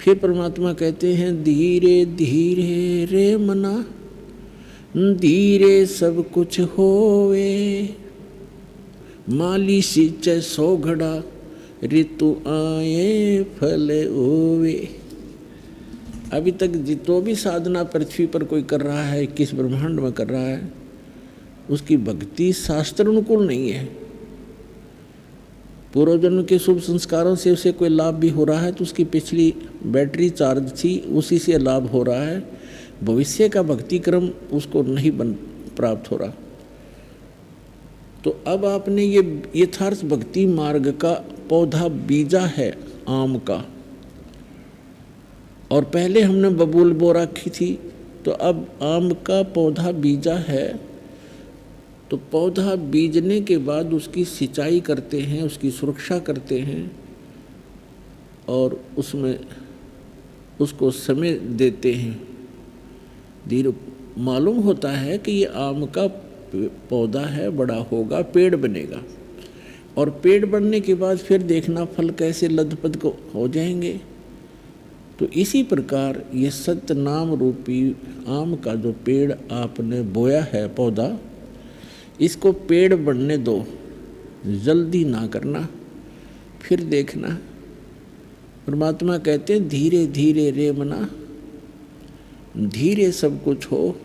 फिर परमात्मा कहते हैं धीरे धीरे रे मना, धीरे सब कुछ होवे, माली सींचे सौ घड़ा, ऋतु आए फल ओवे। अभी तक जितो भी साधना पृथ्वी पर कोई कर रहा है, किस ब्रह्मांड में कर रहा है, उसकी भक्ति शास्त्र अनुकूल नहीं है। पूर्व जन्म के शुभ संस्कारों से उसे कोई लाभ भी हो रहा है तो उसकी पिछली बैटरी चार्ज थी, उसी से लाभ हो रहा है। भविष्य का भक्ति क्रम उसको नहीं प्राप्त हो रहा। तो अब आपने ये यथार्थ भक्ति मार्ग का पौधा बीजा है आम का, और पहले हमने बबूल बो रखी थी, तो अब आम का पौधा बीजा है। तो पौधा बीजने के बाद उसकी सिंचाई करते हैं, उसकी सुरक्षा करते हैं और उसमें उसको समय देते हैं। धीरे मालूम होता है कि ये आम का पौधा है, बड़ा होगा, पेड़ बनेगा, और पेड़ बनने के बाद फिर देखना फल कैसे लदपद को हो जाएंगे। तो इसी प्रकार ये सत्य नाम रूपी आम का जो पेड़ आपने बोया है पौधा, इसको पेड़ बनने दो, जल्दी ना करना, फिर देखना। परमात्मा कहते हैं धीरे धीरे रे मना, धीरे सब कुछ हो,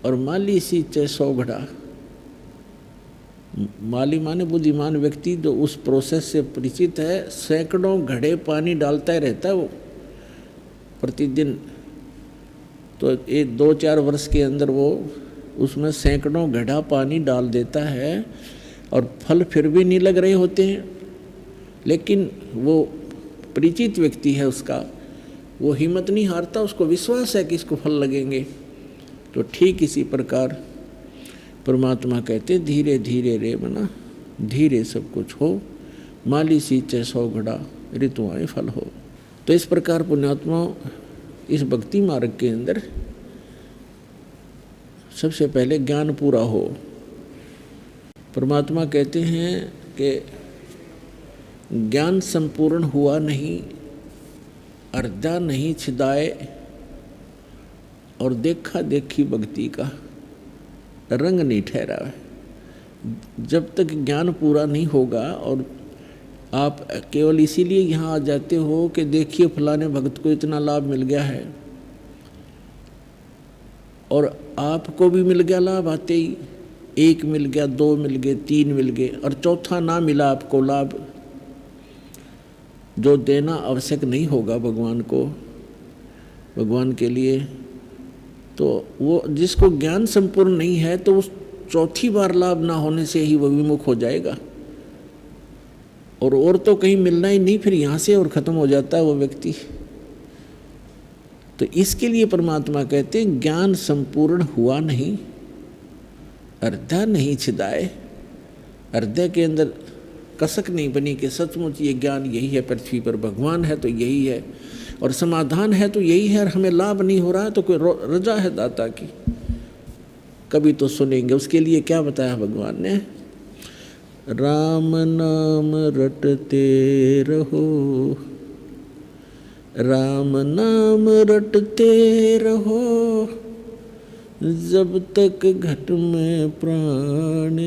और माली सींचे सौ घड़ा। माली माने बुद्धिमान व्यक्ति जो उस प्रोसेस से परिचित है, सैकड़ों घड़े पानी डालता ही रहता है वो प्रतिदिन। तो ये 2-4 वर्ष के अंदर वो उसमें सैकड़ों घड़ा पानी डाल देता है, और फल फिर भी नहीं लग रहे होते हैं, लेकिन वो परिचित व्यक्ति है उसका, वो हिम्मत नहीं हारता, उसको विश्वास है कि इसको फल लगेंगे। तो ठीक इसी प्रकार परमात्मा कहते धीरे धीरे रे मना, धीरे सब कुछ हो, माली सींचे सौ घड़ा, ऋतु आए फल हो। तो इस प्रकार पुण्यात्मा इस भक्ति मार्ग के अंदर सबसे पहले ज्ञान पूरा हो। परमात्मा कहते हैं कि ज्ञान संपूर्ण हुआ नहीं, अर्धा नहीं छिदाए, और देखा देखी भक्ति का रंग नहीं ठहरा है। जब तक ज्ञान पूरा नहीं होगा, और आप केवल इसीलिए यहाँ आ जाते हो कि देखिए फलाने भक्त को इतना लाभ मिल गया है, और आपको भी मिल गया लाभ आते ही, 1 मिल गया, 2 मिल गए, 3 मिल गए, और चौथा ना मिला आपको लाभ, जो देना आवश्यक नहीं होगा भगवान को, भगवान के लिए। तो वो जिसको ज्ञान संपूर्ण नहीं है, तो उस चौथी बार लाभ ना होने से ही वो विमुख हो जाएगा, और तो कहीं मिलना ही नहीं, फिर यहाँ से और ख़त्म हो जाता है वो व्यक्ति। तो इसके लिए परमात्मा कहते हैं ज्ञान संपूर्ण हुआ नहीं, अर्धा नहीं छिदाए। हृदय के अंदर कसक नहीं बनी कि सचमुच ये ज्ञान यही है, पृथ्वी पर भगवान है तो यही है, और समाधान है तो यही है, और हमें लाभ नहीं हो रहा है तो कोई रजा है दाता की, कभी तो सुनेंगे। उसके लिए क्या बताया भगवान ने, राम नाम रटते रहो, राम नाम रटते रहो, जब तक घट में प्राण,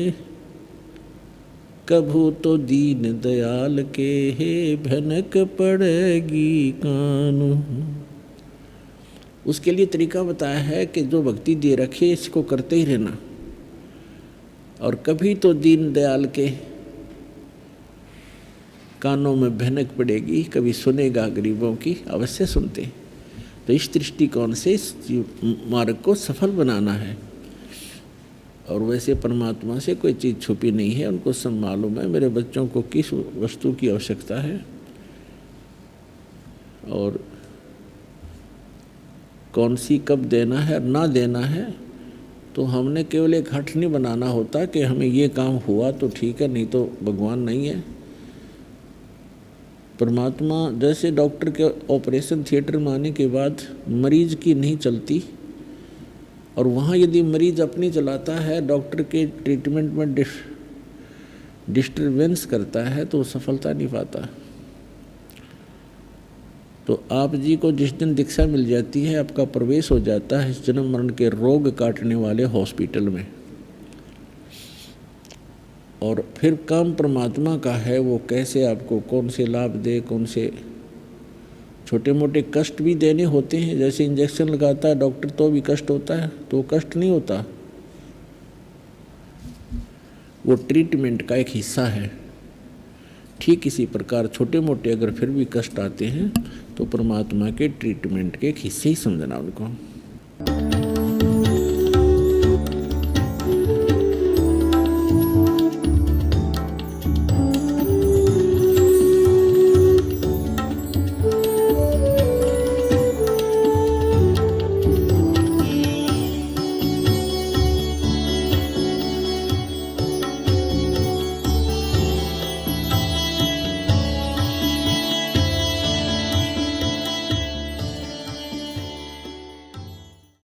कभू तो दीन दयाल के हे भनक पड़ेगी कानू। उसके लिए तरीका बताया है कि जो भक्ति दे रखे इसको करते ही रहना, और कभी तो दीन दयाल के कानों में भनक पड़ेगी, कभी सुनेगा गरीबों की, अवश्य सुनते। तो इस दृष्टिकोण से इस मार्ग को सफल बनाना है। और वैसे परमात्मा से कोई चीज़ छुपी नहीं है, उनको सब मालूम है मेरे बच्चों को किस वस्तु की आवश्यकता है और कौन सी कब देना है और ना देना है। तो हमने केवल एक हठ नहीं बनाना होता कि हमें ये काम हुआ तो ठीक है, नहीं तो भगवान नहीं है। परमात्मा जैसे डॉक्टर के ऑपरेशन थिएटर में आने के बाद मरीज की नहीं चलती, और वहाँ यदि मरीज अपनी चलाता है, डॉक्टर के ट्रीटमेंट में डिस्टर्बेंस करता है, तो सफलता नहीं पाता। तो आप जी को जिस दिन दीक्षा मिल जाती है, आपका प्रवेश हो जाता है इस जन्म मरण के रोग काटने वाले हॉस्पिटल में। और फिर काम परमात्मा का है, वो कैसे आपको कौन से लाभ दे, कौन से छोटे मोटे कष्ट भी देने होते हैं। जैसे इंजेक्शन लगाता है डॉक्टर तो भी कष्ट होता है, तो कष्ट नहीं होता, वो ट्रीटमेंट का एक हिस्सा है। ठीक इसी प्रकार छोटे मोटे अगर फिर भी कष्ट आते हैं तो परमात्मा के ट्रीटमेंट के एक हिस्से ही समझना उनको।